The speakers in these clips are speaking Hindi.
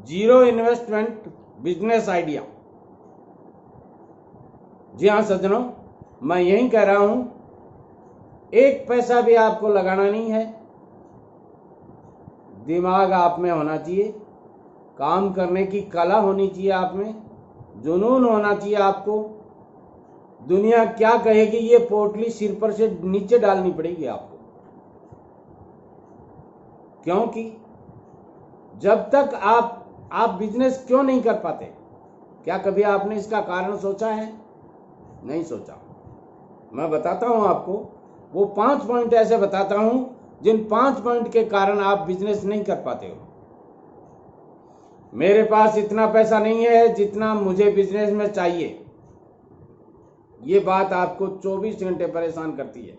Zero investment business idea. जी हाँ सज्जनों, मैं यही कह रहा हूं, एक पैसा भी आपको लगाना नहीं है। दिमाग आप में होना चाहिए, काम करने की कला होनी चाहिए आप में, जुनून होना चाहिए आपको। दुनिया क्या कहेगी ये पोटली सिर पर से नीचे डालनी पड़ेगी आपको, क्योंकि जब तक आप बिजनेस क्यों नहीं कर पाते, क्या कभी आपने इसका कारण सोचा है? नहीं सोचा। मैं बताता हूं आपको, वो 5 पॉइंट ऐसे बताता हूं जिन 5 पॉइंट के कारण आप बिजनेस नहीं कर पाते हो। मेरे पास इतना पैसा नहीं है जितना मुझे बिजनेस में चाहिए, ये बात आपको 24 घंटे परेशान करती है।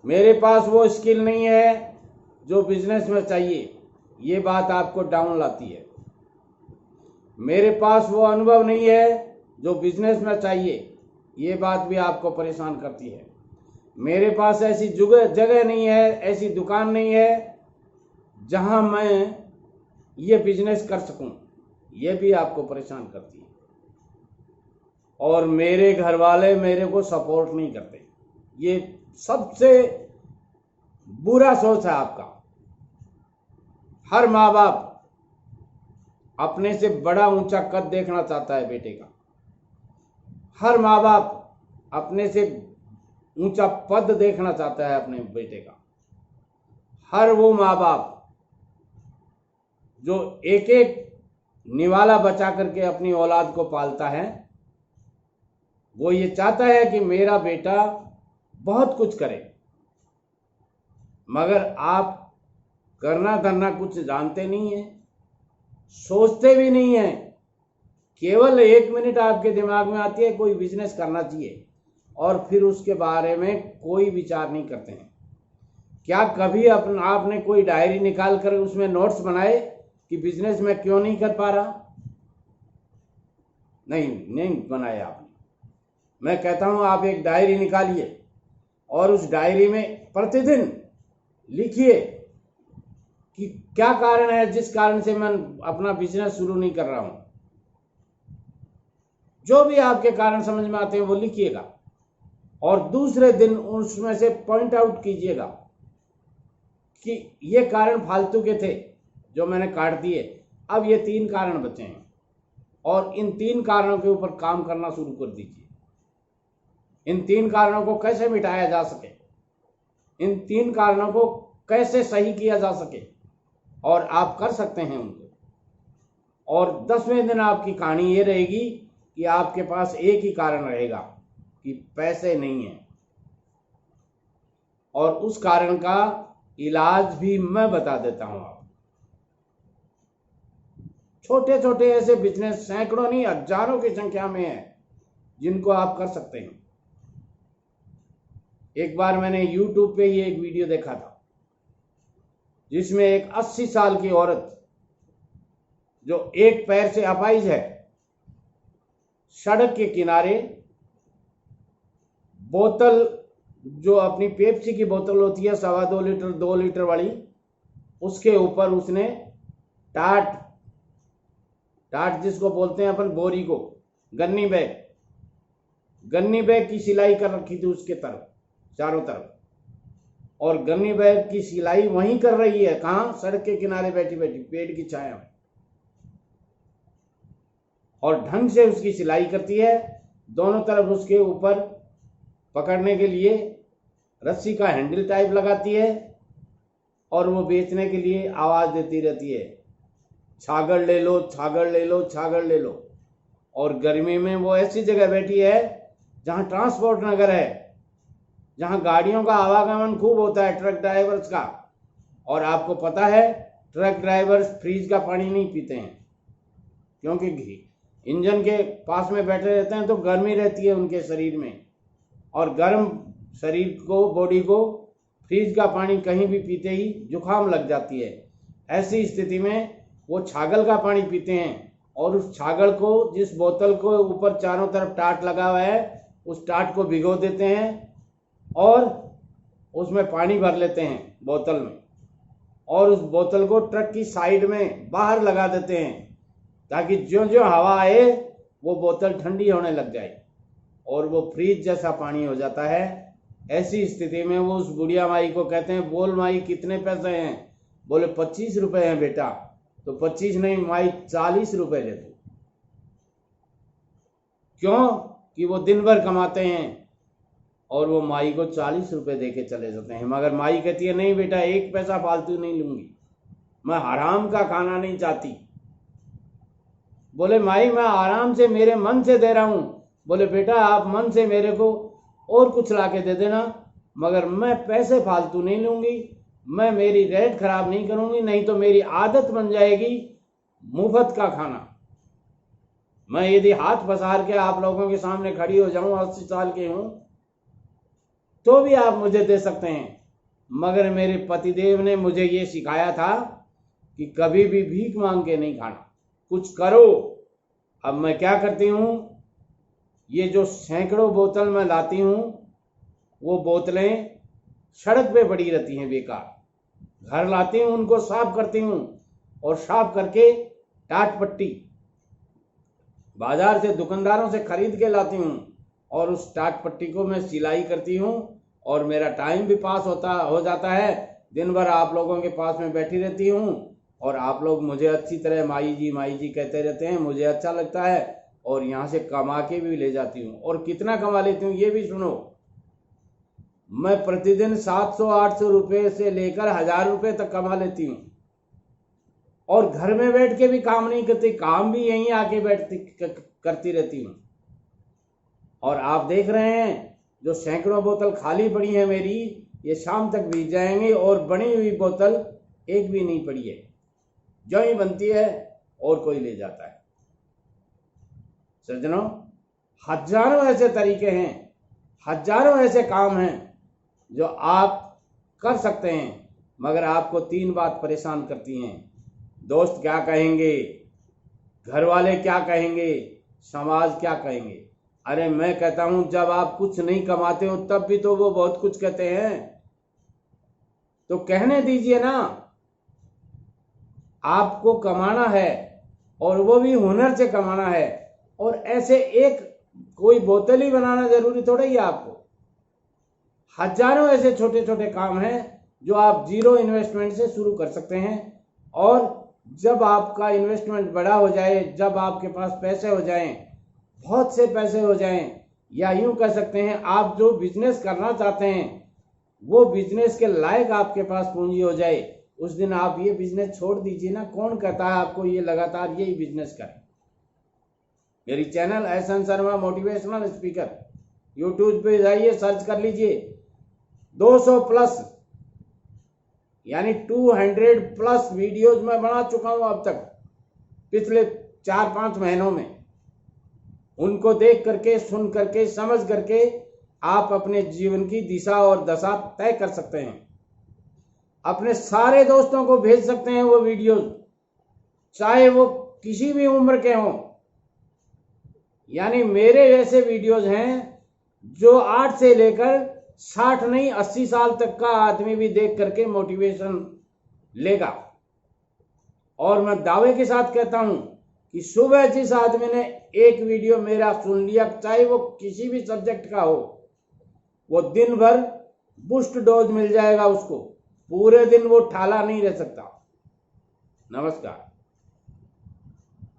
मेरे पास वो स्किल नहीं है जो बिजनेस में चाहिए, ये बात आपको डाउन लाती है। मेरे पास वो अनुभव नहीं है जो बिजनेस में चाहिए, ये बात भी आपको परेशान करती है। मेरे पास ऐसी जगह नहीं है, ऐसी दुकान नहीं है जहां मैं ये बिजनेस कर सकूं, ये भी आपको परेशान करती है। और मेरे घर वाले मेरे को सपोर्ट नहीं करते, ये सबसे बुरा सोच है आपका। हर माँ बाप अपने से बड़ा ऊंचा कद देखना चाहता है बेटे का। हर माँ बाप अपने से ऊंचा पद देखना चाहता है अपने बेटे का। हर वो माँ बाप जो एक एक निवाला बचा करके अपनी औलाद को पालता है, वो ये चाहता है कि मेरा बेटा बहुत कुछ करे, मगर आप करना धरना कुछ जानते नहीं है, सोचते भी नहीं है। केवल 1 मिनट आपके दिमाग में आती है कोई बिजनेस करना चाहिए, और फिर उसके बारे में कोई विचार नहीं करते हैं। क्या कभी आपने कोई डायरी निकाल कर उसमें नोट्स बनाए कि बिजनेस में क्यों नहीं कर पा रहा? नहीं बनाए आपने। मैं कहता हूं आप एक डायरी निकालिए और उस डायरी में प्रतिदिन लिखिए कि क्या कारण है जिस कारण से मैं अपना बिजनेस शुरू नहीं कर रहा हूं। जो भी आपके कारण समझ में आते हैं वो लिखिएगा, और दूसरे दिन उसमें से पॉइंट आउट कीजिएगा कि ये कारण फालतू के थे जो मैंने काट दिए, अब ये 3 कारण बचे हैं, और इन 3 कारणों के ऊपर काम करना शुरू कर दीजिए। इन 3 कारणों को कैसे मिटाया जा सके, इन 3 कारणों को कैसे सही किया जा सके, और आप कर सकते हैं उनको। और 10वें दिन आपकी कहानी ये रहेगी कि आपके पास एक ही कारण रहेगा कि पैसे नहीं है, और उस कारण का इलाज भी मैं बता देता हूं। आप छोटे छोटे ऐसे बिजनेस सैकड़ों नहीं हजारों की संख्या में है जिनको आप कर सकते हैं। एक बार मैंने YouTube पे ही एक वीडियो देखा था जिसमें एक 80 साल की औरत जो एक पैर से अपाहिज है, सड़क के किनारे बोतल, जो अपनी पेप्सी की बोतल होती है 2.25 लीटर 2 लीटर वाली, उसके ऊपर उसने टाट जिसको बोलते हैं अपन बोरी को, गन्नी बैग की सिलाई कर रखी थी उसके तरफ, चारों तरफ। और गन्नी बैग की सिलाई वहीं कर रही है, कहां? सड़क के किनारे बैठी बैठी पेड़ की छाया में, और ढंग से उसकी सिलाई करती है। दोनों तरफ उसके ऊपर पकड़ने के लिए रस्सी का हैंडल टाइप लगाती है, और वो बेचने के लिए आवाज देती रहती है, छागड़ ले लो, छागड़ ले लो, छागड़ ले लो। और गर्मी में वो ऐसी जगह बैठी है जहां ट्रांसपोर्ट नगर है, जहां गाड़ियों का आवागमन खूब होता है, ट्रक ड्राइवर्स का। और आपको पता है ट्रक ड्राइवर्स फ्रिज का पानी नहीं पीते हैं, क्योंकि इंजन के पास में बैठे रहते हैं तो गर्मी रहती है उनके शरीर में, और गर्म शरीर को, बॉडी को फ्रिज का पानी कहीं भी पीते ही जुकाम लग जाती है। ऐसी स्थिति में वो छागल का पानी पीते हैं, और उस छागल को, जिस बोतल को ऊपर चारों तरफ टाट लगा हुआ है, उस टाट को भिगो देते हैं और उसमें पानी भर लेते हैं बोतल में, और उस बोतल को ट्रक की साइड में बाहर लगा देते हैं ताकि ज्यों ज्यों हवा आए वो बोतल ठंडी होने लग जाए और वो फ्रीज जैसा पानी हो जाता है। ऐसी स्थिति में वो उस बुढ़िया माई को कहते हैं, बोल माई कितने पैसे हैं? बोले 25 रुपए हैं बेटा। तो 25 नहीं माई 40 रुपए दे दो। क्यों? कि वो दिन भर कमाते हैं और वो माई को 40 रुपए दे के चले जाते हैं। मगर माई कहती है, नहीं बेटा, एक पैसा फालतू नहीं लूंगी, मैं हराम का खाना नहीं चाहती। बोले माई मैं आराम से मेरे मन से दे रहा हूं। बोले बेटा आप मन से मेरे को और कुछ ला के दे देना, मगर मैं पैसे फालतू नहीं लूंगी, मैं मेरी रेट खराब नहीं करूंगी, नहीं तो मेरी आदत बन जाएगी मुफ्त का खाना। मैं यदि हाथ पसार के आप लोगों के सामने खड़ी हो जाऊं, 80 साल के हूं, तो भी आप मुझे दे सकते हैं। मगर मेरे पतिदेव ने मुझे ये सिखाया था कि कभी भी भीख मांग के नहीं खाना, कुछ करो। अब मैं क्या करती हूं, ये जो सैकड़ों बोतल मैं लाती हूं, वो बोतलें सड़क पे पड़ी रहती हैं बेकार। घर लाती हूं, उनको साफ करती हूं और साफ करके टाट पट्टी बाजार से दुकानदारों से खरीद के लाती हूं और उस टाट पट्टी को मैं सिलाई करती हूं और मेरा टाइम भी पास हो जाता है। दिन भर आप लोगों के पास में बैठी रहती हूं और आप लोग मुझे अच्छी तरह माई जी कहते रहते हैं, मुझे अच्छा लगता है और यहाँ से कमा के भी ले जाती हूँ। और कितना कमा लेती हूँ ये भी सुनो, मैं प्रतिदिन 700-800 रुपये से लेकर 1000 रुपये तक कमा लेती हूँ और घर में बैठ के भी काम नहीं करती, काम भी यहीं आके करती रहती हूँ। और आप देख रहे हैं जो सैकड़ों बोतल खाली पड़ी है मेरी, ये शाम तक बीत जाएंगी और बनी हुई बोतल एक भी नहीं पड़ी है, जो ही बनती है और कोई ले जाता है। सज्जनों, हजारों ऐसे तरीके हैं, हजारों ऐसे काम हैं जो आप कर सकते हैं, मगर आपको 3 बात परेशान करती हैं। दोस्त क्या कहेंगे, घर वाले क्या कहेंगे, समाज क्या कहेंगे। अरे मैं कहता हूं जब आप कुछ नहीं कमाते हो तब भी तो वो बहुत कुछ कहते हैं, तो कहने दीजिए ना। आपको कमाना है और वो भी हुनर से कमाना है, और ऐसे एक कोई बोतल ही बनाना जरूरी थोड़ा ही है आपको। हजारों ऐसे छोटे छोटे काम हैं जो आप 0 इन्वेस्टमेंट से शुरू कर सकते हैं। और जब आपका इन्वेस्टमेंट बड़ा हो जाए, जब आपके पास पैसे हो जाएं, बहुत से पैसे हो जाएं, या यूं कह सकते हैं आप जो बिजनेस करना चाहते हैं वो बिजनेस के लायक आपके पास पूंजी हो जाए, उस दिन आप ये बिजनेस छोड़ दीजिए ना। कौन कहता है आपको ये लगातार यही बिजनेस करें। मेरी channel Ehsan Sharma motivational speaker, YouTube पे जाइए, सर्च कर लीजिए। 200 प्लस यानी 200 प्लस वीडियोज मैं बना चुका हूं अब तक पिछले 4-5 महीनों में। उनको देख करके, सुन करके, समझ करके आप अपने जीवन की दिशा और दशा तय कर सकते हैं। अपने सारे दोस्तों को भेज सकते हैं वो वीडियोज, चाहे वो किसी भी उम्र के हों। यानी मेरे जैसे वीडियोज हैं जो 8 से लेकर 60 नहीं 80 साल तक का आदमी भी देख करके मोटिवेशन लेगा। और मैं दावे के साथ कहता हूं कि सुबह जिस आदमी ने एक वीडियो मेरा सुन लिया, चाहे वो किसी भी सब्जेक्ट का हो, वो दिन भर बूस्ट डोज मिल जाएगा उसको, पूरे दिन वो ठाला नहीं रह सकता। नमस्कार।